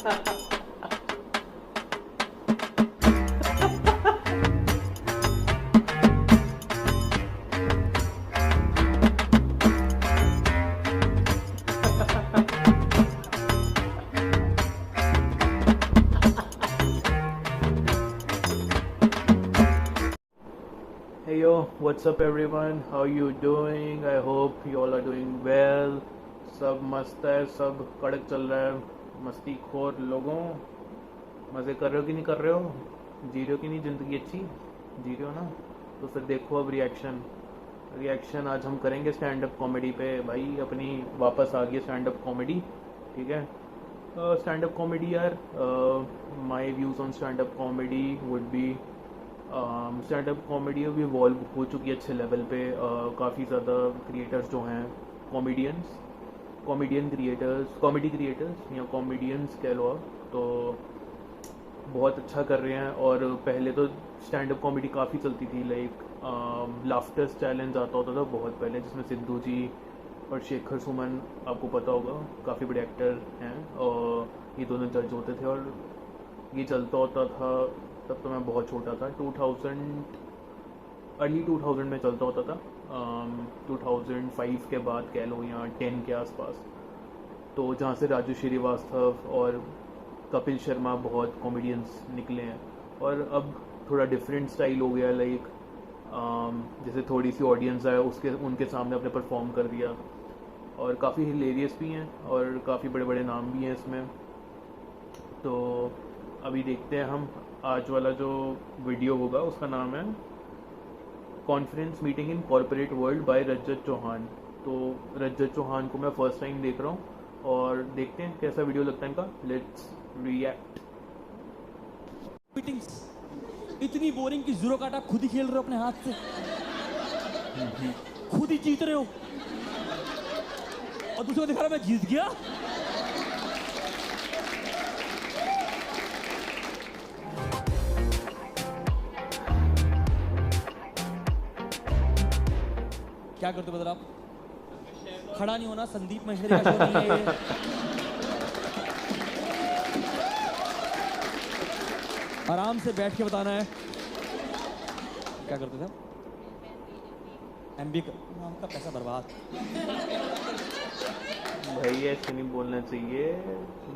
Hey yo, what's up everyone? How you doing? I hope you all are doing well. सब मस्त है, सब कड़क चल रहा है. मस्ती खोर लोगों, मज़े कर रहे हो कि नहीं कर रहे हो? जी रहे हो कि नहीं? ज़िंदगी अच्छी जी रहे हो ना? तो फिर देखो अब रिएक्शन आज हम करेंगे स्टैंड अप कॉमेडी पे. भाई अपनी वापस आ गई स्टैंड अप कॉमेडी. ठीक है, स्टैंड अप कॉमेडी यार. My views on stand up comedy would be stand up comedy अभी इवॉल्व हो चुकी है अच्छे लेवल पे. काफ़ी ज़्यादा क्रिएटर्स जो हैं, कॉमेडी क्रिएटर्स या कॉमेडियंस कह लो आप, तो बहुत अच्छा कर रहे हैं. और पहले तो स्टैंड अप कॉमेडी काफ़ी चलती थी, लाइक लाफ्टर्स चैलेंज आता होता था बहुत पहले, जिसमें सिद्धू जी और शेखर सुमन, आपको पता होगा, काफ़ी बड़े एक्टर हैं, और ये दोनों जज होते थे. और ये चलता होता था, तब तो मैं बहुत छोटा था. अर्ली 2000 में चलता होता था. 2005 के बाद कह लो, या 10 के आसपास. तो जहाँ से राजू श्रीवास्तव और कपिल शर्मा बहुत कॉमेडियंस निकले हैं. और अब थोड़ा डिफरेंट स्टाइल हो गया, लाइक जैसे थोड़ी सी ऑडियंस है उनके सामने अपने परफॉर्म कर दिया. और काफ़ी हिलेरियस भी हैं और काफ़ी बड़े बड़े नाम भी हैं इसमें. तो अभी देखते हैं हम. आज वाला जो वीडियो होगा उसका नाम है conference meeting in corporate world by Rajat Chauhan. तो रजत चौहान को मैं फर्स्ट टाइम देख रहा हूँ और देखते हैं कैसा वीडियो लगता है इनका. Let's react. मीटिंग्स इतनी बोरिंग कि जीरो काटा खुद ही खेल रहे हो अपने हाथ से, खुद ही जीत रहे हो और दूसरे को दिखा रहा मैं जीत गया. क्या करते हो बदल आप? खड़ा नहीं होना, संदीप महेश्वरी का शो नहीं है ये. आराम से बैठ के बताना है. क्या करते थे? MBA नाम का पैसा बर्बाद. भाई ऐसे नहीं बोलना चाहिए.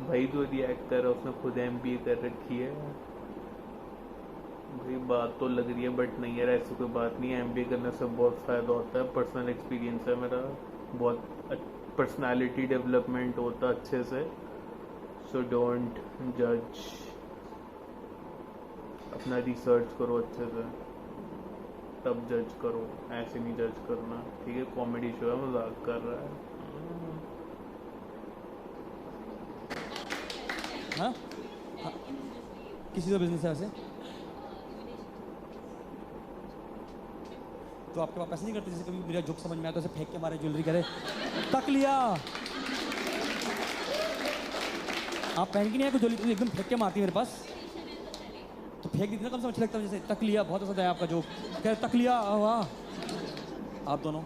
भाई जो रिएक्टर है उसने खुद MBA कर रखी है. भाई बात तो लग रही है, बट नहीं यार, ऐसी कोई बात नहीं है. MBA करने से बहुत फ़ायदा होता है. पर्सनल एक्सपीरियंस है मेरा, बहुत पर्सनालिटी डेवलपमेंट होता है अच्छे से. सो डोंट जज. अपना रिसर्च करो अच्छे से, तब जज करो. ऐसे नहीं जज करना, ठीक है? कॉमेडी शो है, मजाक कर रहा है. हाँ? हाँ किसी का बिजनेस है वैसे तो आपके पास पैसे नहीं करते? जैसे कभी मेरा जोक समझ में आया तो ऐसे फेंक के मारे, ज्वेलरी करे, तक लिया. आप पहन के नहीं आए तो ज्वेलरी एकदम फेंक के मारती है मेरे पास, तो फेंक दी ना, कम से अच्छा लगता है. जैसे तक लिया बहुत पसंद है आपका जोक. कह तक लिया, वाह. आप दोनों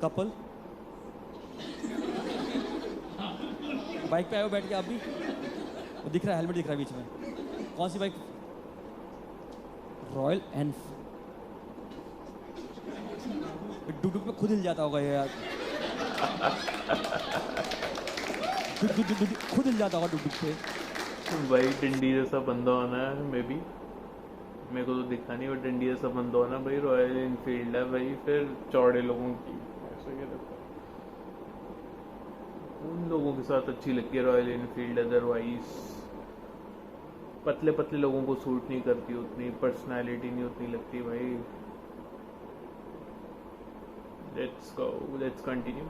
कपल बाइक पे आए हो बैठ के, आप भी. वो दिख रहा है, हेलमेट दिख रहा है बीच में. कौन सी बाइक? Royal Enfield. डुडुक पे खुद हिल जाता होगा ये यार. खुद हिल जाता होगा डुडुक पे. भाई डंडी जैसा बंदा होना है, मे बी. मेरे को तो दिखा नहीं, वो डंडी जैसा बंदा होना. भाई रॉयल इनफील्ड है भाई, फिर चौड़े लोगों की ऐसा क्या लगता है? उन लोगों के साथ अच्छी लगती है रॉयल इनफील्ड. अदरवाइज पतले पतले लोगों को सूट नहीं करती, उतनी पर्सनालिटी नहीं उतनी लगती भाई. Let's continue.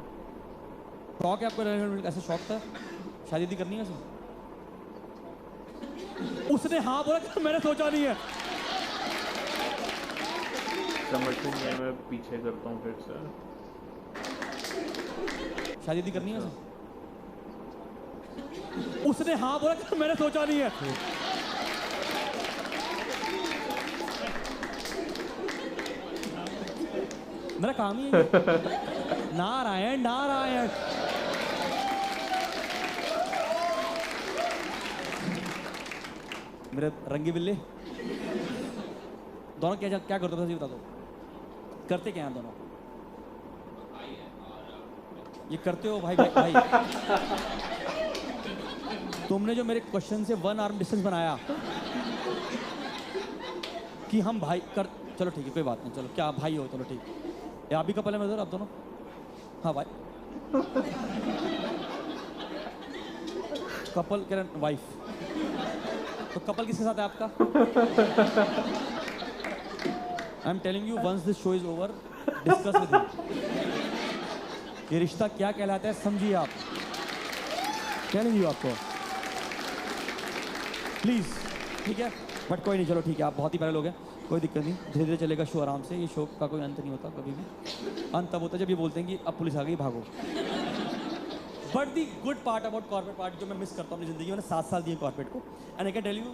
शौक है आपको ऐसा? शौक था शादी करनी है उसने? उसने हाँ बोला कि मैंने सोचा नहीं है. समझ नहीं है, मैं पीछे करता हूँ फिर से. शादी करनी है उसे? उसने हाँ बोला कि मैंने सोचा नहीं है. मेरा काम ही है. नारायण नारायण. मेरे रंगी बिल्ले दोनों क्या क्या करते हो, बता दो, करते क्या हैं दोनों? ये करते हो भाई भाई, तुमने जो मेरे क्वेश्चन से 1 आर्म डिस्टेंस बनाया कि हम भाई कर, चलो ठीक है कोई बात नहीं, चलो क्या आप भाई हो, चलो ठीक, ये आप भी कपल है मेरे उधर, आप दोनों? हाँ भाई कपल कह रहे वाइफ, तो कपल किसके साथ है आपका? I am telling you once this show is over discuss with him. ये रिश्ता क्या कहलाता है समझिए आप, टेलिंग यू आपको, प्लीज, ठीक है? बट कोई नहीं, चलो ठीक है, आप बहुत ही प्यारे लोग हैं, कोई दिक्कत नहीं, धीरे धीरे चलेगा शो आराम से, ये शो का कोई अंत नहीं होता कभी भी, अंत तब होता है जब ये बोलते हैं कि अब पुलिस आ गई भागो। But the good part about corporate part जो मैं मिस करता हूँ अपनी ज़िंदगी में, मैंने 7 साल दिए कॉर्पोरेट को, and I can tell you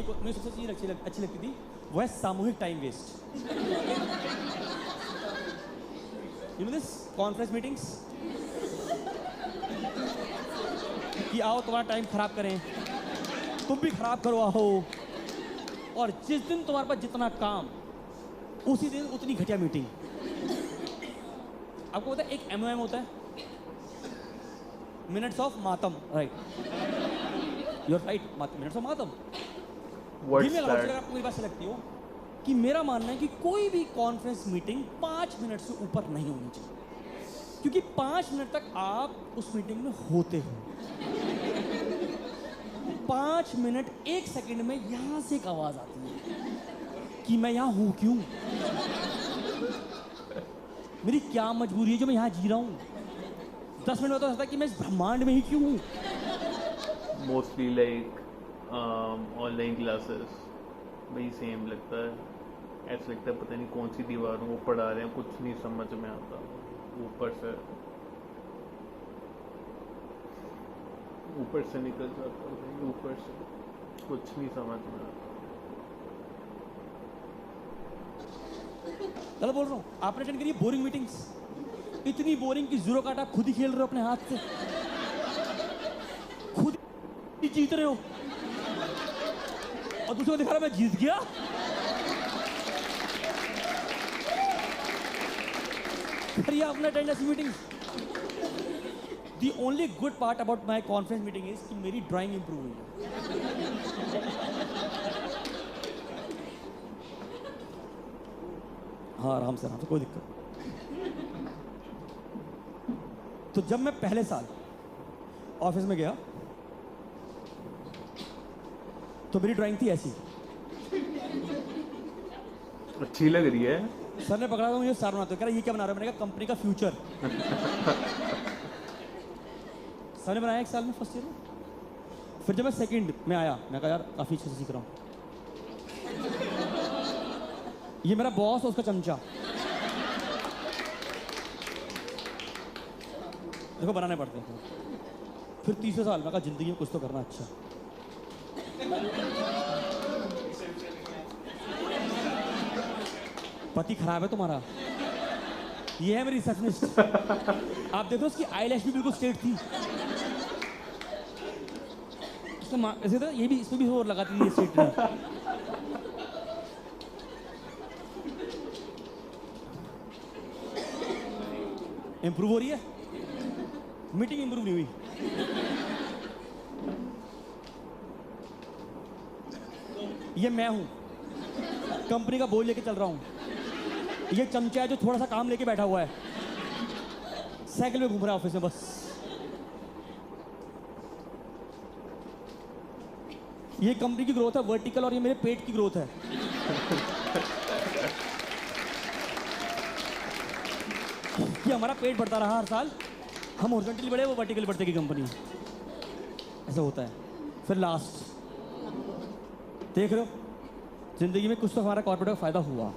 एक मुझे सबसे चीज़ अच्छी लगती थी, वो है सामूहिक time waste. You know this conference meetings, कि आओ तुम्हारा टाइम खराब करें, तुम भी खराब करो आओ, और जिस दिन तुम्हारे पास जितना काम उसी दिन उतनी घटिया मीटिंग। आपको पता है एक MOM होता है, मिनट्स ऑफ मातम, right? You're right, minutes of मातम। आपको मेरी बात से लगती हो कि मेरा मानना है कि कोई भी कॉन्फ्रेंस मीटिंग 5 मिनट से ऊपर नहीं होनी चाहिए, क्योंकि 5 मिनट तक आप उस मीटिंग में होते हो। 5 मिनट 1 सेकंड में यहां से एक आवाज आती है कि मैं यहां हूं क्यों, मेरी क्या मजबूरी है जो मैं यहां जी रहा हूं। 10 मिनट में तो होता है कि मैं इस ब्रह्मांड में ही क्यों हूं। मोस्टली लाइक ऑनलाइन क्लासेस वही सेम लगता है, ऐसा लगता है पता नहीं कौन सी दीवारों को पढ़ा रहे हैं, कुछ नहीं समझ में आता, ऊपर से निकल जाता है, ऊपर से कुछ नहीं समझ में आता। चलो बोल रहा हूँ, आपने अटेंड करी बोरिंग मीटिंग्स, इतनी बोरिंग कि जीरो कार्ड आप खुद ही खेल रहे हो अपने हाथ से, खुद ही जीत रहे हो और दूसरे को दिखा रहा मैं जीत गया। करिए आपने अटेंड ऐसी meeting. The only good part about my conference meeting is कि मेरी ड्राइंग इंप्रूव हुई है। हाँ आराम से कोई दिक्कत। तो जब मैं पहले साल ऑफिस में गया तो मेरी ड्राइंग थी ऐसी, अच्छी लग रही है। सर ने पकड़ा था मुझे, सर बनाते हो, कह रहा ये क्या बना रहे हो? मैंने कहा कंपनी का फ्यूचर। सर ने बनाया 1 साल में, फर्स्ट ईयर में। फिर जब मैं सेकंड में आया मैं कहा यार काफी अच्छे से सीख रहा हूँ। ये मेरा बॉस और उसका चमचा, देखो बनाने पड़ते हैं। फिर तीसरे साल मैं कहा जिंदगी में कुछ तो करना अच्छा। पति खराब है तुम्हारा, ये है मेरी रिसेप्शनिस्ट। आप देखो उसकी आईलैश भी बिल्कुल स्ट्रेट थी, ऐसे था, ये भी इसमें भी और लगाती थी स्ट्रेट में। इंप्रूव हो रही है मीटिंग, इंप्रूव नहीं हुई। ये मैं हूं, कंपनी का बोझ लेके चल रहा हूं। ये चमचा है जो थोड़ा सा काम लेके बैठा हुआ है, साइकिल में घूम रहा है ऑफिस में बस। ये कंपनी की ग्रोथ है वर्टिकल, और ये मेरे पेट की ग्रोथ है। कि हमारा पेट बढ़ता रहा हर साल, हम हॉरिजॉन्टली बढ़े, वो वर्टिकली बढ़ते की कंपनी, ऐसा होता है। फिर लास्ट देख रहे हो, जिंदगी में कुछ तो हमारा कॉर्पोरेट का फायदा हुआ,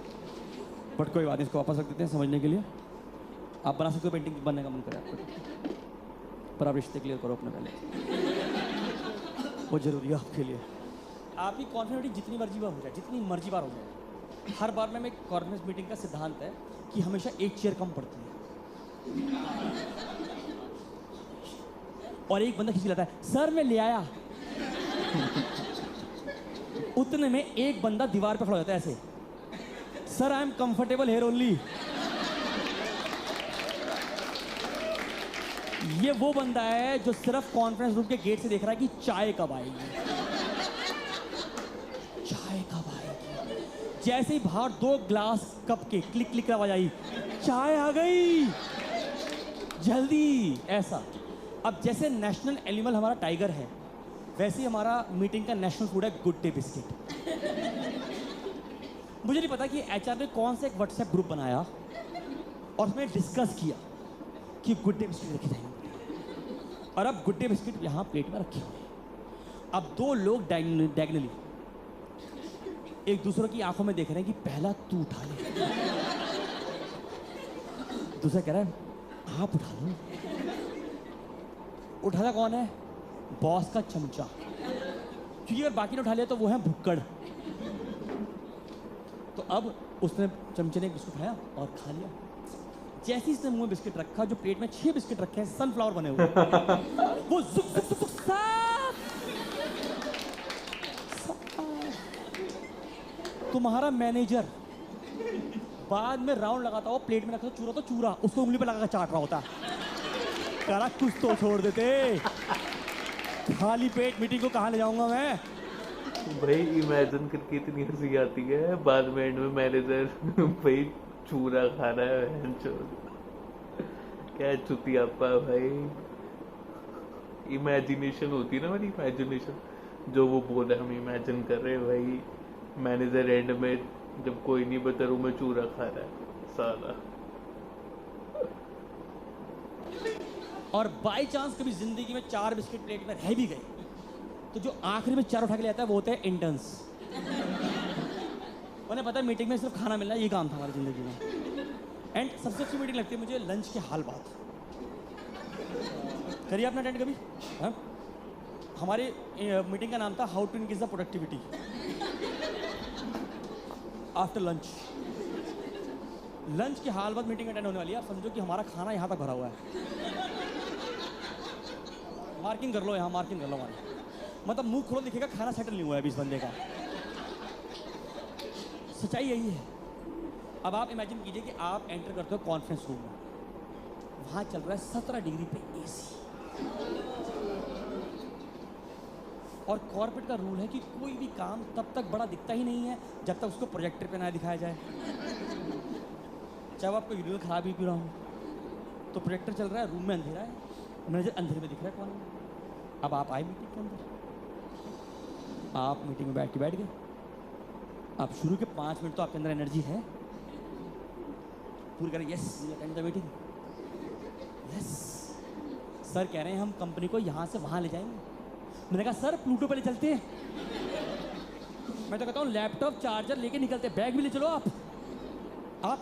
बट कोई बात नहीं, इसको वापस रख देते हैं समझने के लिए। आप बना सकते हो, पेंटिंग बनने का मन करे आपको, पर आप रिश्ते क्लियर करो अपने पहले, वो जरूरी है आपके लिए। आपकी कॉन्फिडेंस जितनी मर्जी बार हो जाए, जितनी मर्जी बार हो जाए, हर बार में कॉन्फ्रेंस मीटिंग का सिद्धांत है कि हमेशा एक चेयर कम पड़ती है, और एक बंदा खींच लाता है, सर मैं ले आया। उतने में एक बंदा दीवार पे खड़ा हो जाता है ऐसे, sir I am comfortable here only. ये वो बंदा है जो सिर्फ कॉन्फ्रेंस रूम के गेट से देख रहा है कि चाय कब आएगी, चाय कब आएगी। जैसे ही बाहर 2 ग्लास कप के क्लिक क्लिक आवाज आई, चाय आ गई जल्दी, ऐसा। अब जैसे नेशनल एनिमल हमारा टाइगर है, वैसे ही हमारा मीटिंग का नेशनल फूड है गुड डे बिस्किट। मुझे नहीं पता कि एचआर ने कौन सा एक व्हाट्सएप ग्रुप बनाया और उसमें डिस्कस किया कि गुड डे बिस्किट रखे जाएंगे, और अब गुड डे बिस्किट यहाँ प्लेट में रखे हुए हैं। अब 2 लोग डायगनली एक दूसरे की आंखों में देख रहे हैं कि पहला तू उठा ले, दूसरा कह रहा है आप उठा लो। उठाता कौन है? बॉस का चमचा, क्योंकि अगर बाकी ने उठा लिया तो वो है भुक्कड़। तो अब उसने चमचे ने एक बिस्कुट खाया और खा लिया। जैसे ही इसने मुंह में बिस्किट रखा, जो प्लेट में 6 बिस्किट रखे हैं सनफ्लावर बने हुए, वो जुक जुक जुक जुक साफ। तुम्हारा मैनेजर बाद में राउंड लगाता हो, प्लेट में रखा तो चूरा, तो चूरा उसको उंगली पे लगा चाट रहा होता। करा कुछ तो छोड़ देते, खाली पेट मीटिंग को कहाँ ले जाऊंगा मैं। भाई इमेजिन करके इतनी हंसी आती है, बाद में एंड में मैनेजर भाई चूरा खा रहा है, क्या चुतियापा भाई। इमेजिनेशन होती है ना, मेरी इमेजिनेशन, जो वो बोला हम इमेजिन कर रहे हैं भाई। मैनेजर एंड में जब कोई नहीं बता रूम में चूरा खा रहा है साला। और बाई चांस कभी जिंदगी में 4 बिस्किट प्लेट में रह भी गए, तो जो आखिरी में 4 उठा के ले आता है वो होते हैं इंटर्न्स। उन्हें पता है मीटिंग में सिर्फ खाना मिलना, ये काम था हमारी जिंदगी में। एंड सबसे अच्छी मीटिंग लगती है मुझे लंच के हाल बात। करिए आपने अटेंड कभी? हाँ, हमारी मीटिंग का नाम था how to increase the productivity after lunch. Lunch के हाल बाद मीटिंग अटेंड होने वाली है। आप समझो कि हमारा खाना यहाँ तक भरा हुआ है। मार्किंग कर लो, यहाँ मार्किंग कर लो हमारी, मतलब मुंह खोलो दिखेगा खाना सेटल नहीं हुआ है अभी इस बंदे का। सच्चाई यही है। अब आप इमेजिन कीजिए कि आप एंटर करते हो कॉन्फ्रेंस रूम में, वहाँ चल रहा है 17 डिग्री पे एसी, और कॉर्पोरेट का रूल है कि कोई भी काम तब तक बड़ा दिखता ही नहीं है जब तक उसको प्रोजेक्टर पे ना दिखाया जाए। चाहे आपको वीडियो खराब ही क्यों रहा हूँ, तो प्रोजेक्टर चल रहा है, रूम में अंधेरा है, मैनेजर अंधेरे में दिख रहा है कौन है। अब आप आए मीटिंग के अंदर, आप मीटिंग में बैठ गए। आप शुरू के 5 मिनट तो आपके अंदर एनर्जी है, पूरी करें yes attend the meeting, yes sir कह रहे हैं हम कंपनी को यहाँ से वहाँ ले जाएंगे। मैंने कहा सर प्लूटो पे ले चलते हैं। मैं तो कहता हूँ लैपटॉप चार्जर लेके निकलते, बैग भी ले चलो आप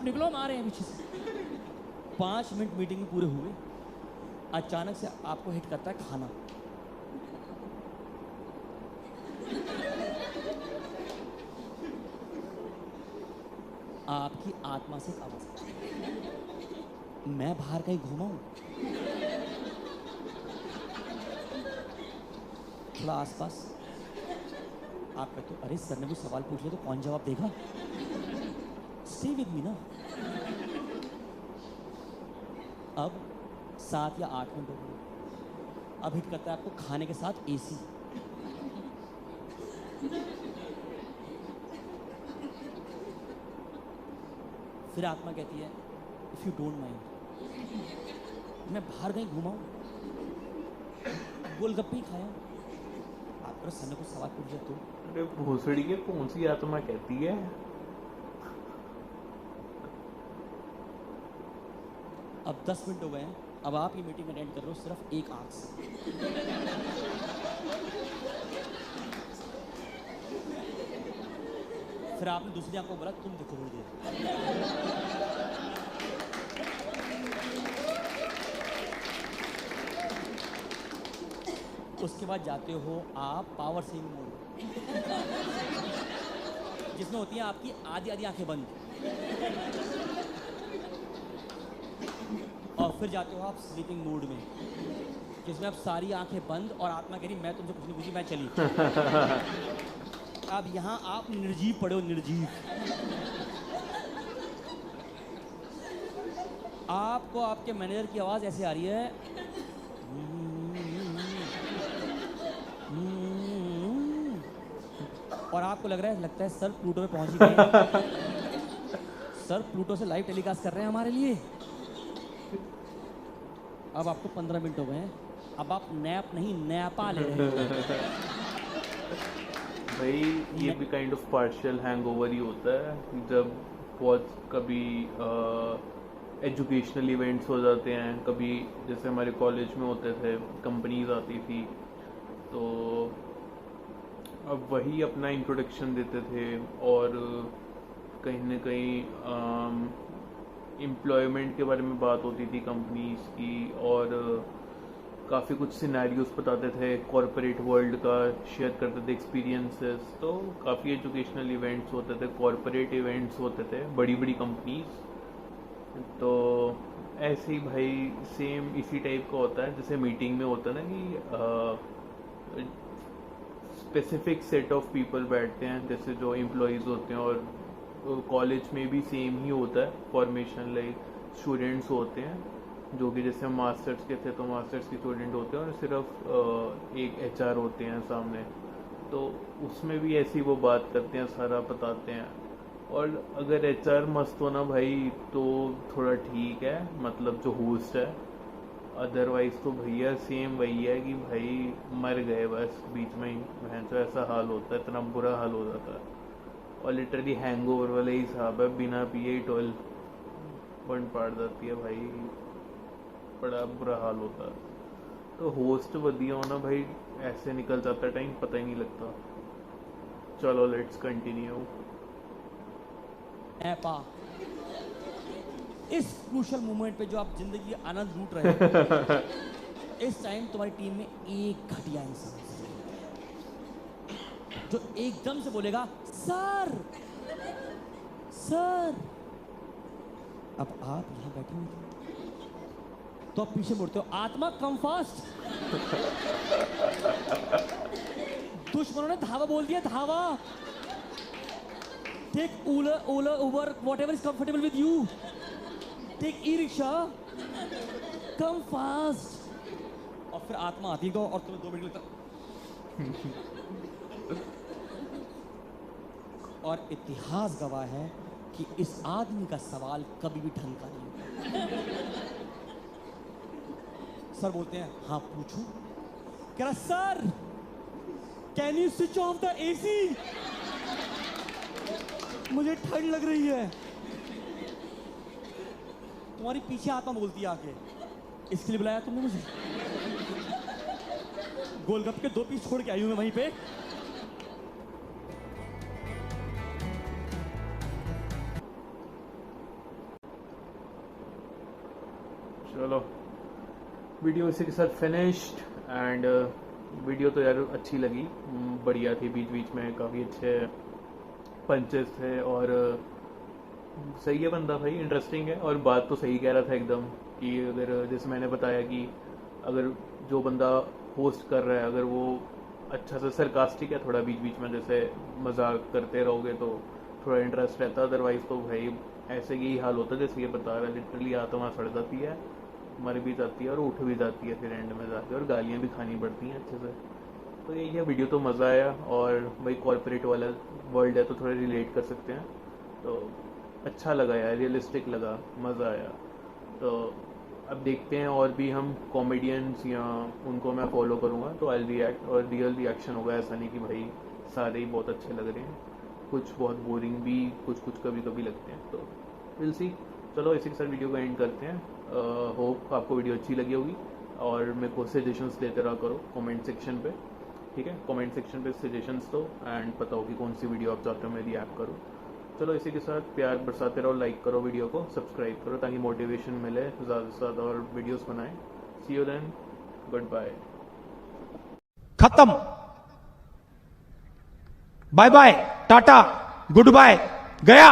निकलो, हम आ रहे हैं पीछे से। 5 मिनट मीटिंग में पूरे हुए, अचानक से आपको हिट करता है खाना। आपकी आत्मा से आवाज, मैं बाहर कहीं घूमा हूं, थोड़ा आसपास। आप कहते हो अरे सर ने कुछ सवाल पूछ लिया तो कौन जवाब देगा, स्टे विद मी ना। अब 7 या 8 मिनट हो गए, अब हिट करता है आपको खाने के साथ एसी। फिर आत्मा कहती है इफ यू डोंट माइंड, मैं बाहर कहीं घूमा हूँ, गोलगप्पे ही खाया, आपको सर ने कुछ सवाल पूछ लिया तो। अरे भोसड़ी के कौन सी आत्मा कहती है। अब 10 मिनट हो गए हैं, अब आप ये मीटिंग अटेंड कर रहे हो सिर्फ एक आंख से। फिर आपने दूसरी आंख को बोला तुम देखो थोड़ी देर। उसके बाद जाते हो आप पावर सेविंग मोड, जिसमें होती हैं आपकी आधी आधी आंखें बंद, और फिर जाते हो आप स्लीपिंग मोड में, जिसमें आप सारी आंखें बंद और आत्मा कह रही मैं तुमसे कुछ नहीं पूछी, मैं चली। अब यहाँ आप निर्जीव पड़े हो, निर्जीव। आपको आपके मैनेजर की आवाज ऐसे आ रही है, और आपको लगता है सर प्लूटो पे पहुंच ही गए। सर प्लूटो से लाइव टेलीकास्ट कर रहे हैं हमारे लिए। अब आपको 15 मिनट हो गए हैं, अब आप नैप नहीं नैपा ले रहे हो। भाई ये भी काइंड ऑफ पार्शियल हैंगओवर ही होता है जब बहुत कभी एजुकेशनल इवेंट्स हो जाते हैं, कभी जैसे हमारे कॉलेज में होते थे, कंपनीज आती थी, तो अब वही अपना इंट्रोडक्शन देते थे और कहीं ना कहीं एम्प्लॉयमेंट के बारे में बात होती थी कंपनीज की, और काफ़ी कुछ सिनेरियोस बताते थे कॉरपोरेट वर्ल्ड का, शेयर करते थे एक्सपीरियंसेस। तो काफ़ी एजुकेशनल इवेंट्स होते थे, कॉरपोरेट इवेंट्स होते थे, बड़ी बड़ी कंपनीज। तो ऐसे ही भाई सेम इसी टाइप का होता है जैसे मीटिंग में होता है ना कि स्पेसिफिक सेट ऑफ पीपल बैठते हैं, जैसे जो एम्प्लॉयज़ होते हैं, और कॉलेज में भी सेम ही होता है फॉर्मेशन। लाइक स्टूडेंट्स होते हैं जो कि जैसे हम मास्टर्स के थे तो मास्टर्स के स्टूडेंट होते हैं, और सिर्फ एक एचआर होते हैं सामने, तो उसमें भी ऐसी वो बात करते हैं, सारा बताते हैं। और अगर एचआर मस्त हो ना भाई तो थोड़ा ठीक है, मतलब जो होस्ट है, अदरवाइज तो भैया सेम वही है कि भाई मर गए बस बीच में ही, तो ऐसा हाल होता है, इतना बुरा हाल हो जाता है। और लिटरली हैंगओवर वाला ही हिसाब है, बिना पिए ही टोल बन पाड़ जाती है भाई, बड़ा बुरा हाल होता है। तो होस्ट बढ़िया हो ना भाई, ऐसे निकल जाता है टाइम, पता ही नहीं लगता। चलो लेट्स कंटिन्यू। ऐपा इस क्रूशल मोमेंट पे जो आप जिंदगी का आनंद लूट रहे हो, इस टाइम तुम्हारी टीम में एक घटिया इंसान जो एकदम से बोलेगा सर सर। अब आप यहां बैठे हुए तो आप पीछे मुड़ते हो, आत्मा कम फास्ट। दुश्मनों ने धावा बोल दिया, धावा। Take Ola Uber whatever is comfortable with you, take e rickshaw, come fast. और फिर आत्मा आती है और तुम्हें 2 मिनट लगता। और इतिहास गवाह है कि इस आदमी का सवाल कभी भी ढंग का नहीं होता। सर बोलते हैं हाँ पूछो। कह रहा sir can you switch off the AC, मुझे ठंड लग रही है। तुम्हारी पीछे आत्मा बोलती है आके, इसके लिए बुलाया तुमने मुझे? गोलगप्पे के 2 पीस छोड़ के आई हूं मैं वहीं पे। चलो वीडियो इसी के साथ फिनिश्ड। एंड वीडियो तो यार अच्छी लगी, बढ़िया थी, बीच बीच में काफ़ी अच्छे पंचेस थे, और सही है बंदा भाई, इंटरेस्टिंग है। और बात तो सही कह रहा था एकदम कि अगर जैसे मैंने बताया कि अगर जो बंदा होस्ट कर रहा है अगर वो अच्छा सा सरकास्टिक है थोड़ा, बीच बीच में जैसे मजाक करते रहोगे तो थोड़ा इंटरेस्ट रहता है, अदरवाइज तो भाई ऐसे यही हाल होता है जैसे ये बता रहा है। लिटरली आत्मा सड़ जाती है, मर भी जाती है और उठ भी जाती है फिर एंड में जाके, और गालियाँ भी खानी पड़ती हैं अच्छे से। तो यही है, वीडियो तो मज़ा आया, और भाई कॉर्पोरेट वाला वर्ल्ड है तो थोड़ा रिलेट कर सकते हैं, तो अच्छा लगा यार, रियलिस्टिक लगा, मज़ा आया। तो अब देखते हैं और भी हम कॉमेडियंस या उनको मैं फॉलो करूँगा तो आई रिएक्ट, और रियल रिएक्शन होगा, ऐसा नहीं कि भाई सारे ही बहुत अच्छे लग रहे हैं, कुछ बहुत बोरिंग भी, कुछ कभी कभी लगते हैं, तो विल सी। चलो इसी के साथ वीडियो को एंड करते हैं। होप आपको वीडियो अच्छी लगी होगी, और मेरे को सजेशंस देते रहा करो कमेंट सेक्शन पे, ठीक है? कमेंट सेक्शन पे सजेशंस दो एंड बताओ कि कौन सी वीडियो आप चाहते हो मैं रिएक्ट करूँ। चलो इसी के साथ प्यार बरसाते रहो, लाइक करो वीडियो को, सब्सक्राइब करो ताकि मोटिवेशन मिले ज़्यादा से ज़्यादा और वीडियोस बनाएं। See you then, good bye. खत्म, bye bye, tata, good bye, गया।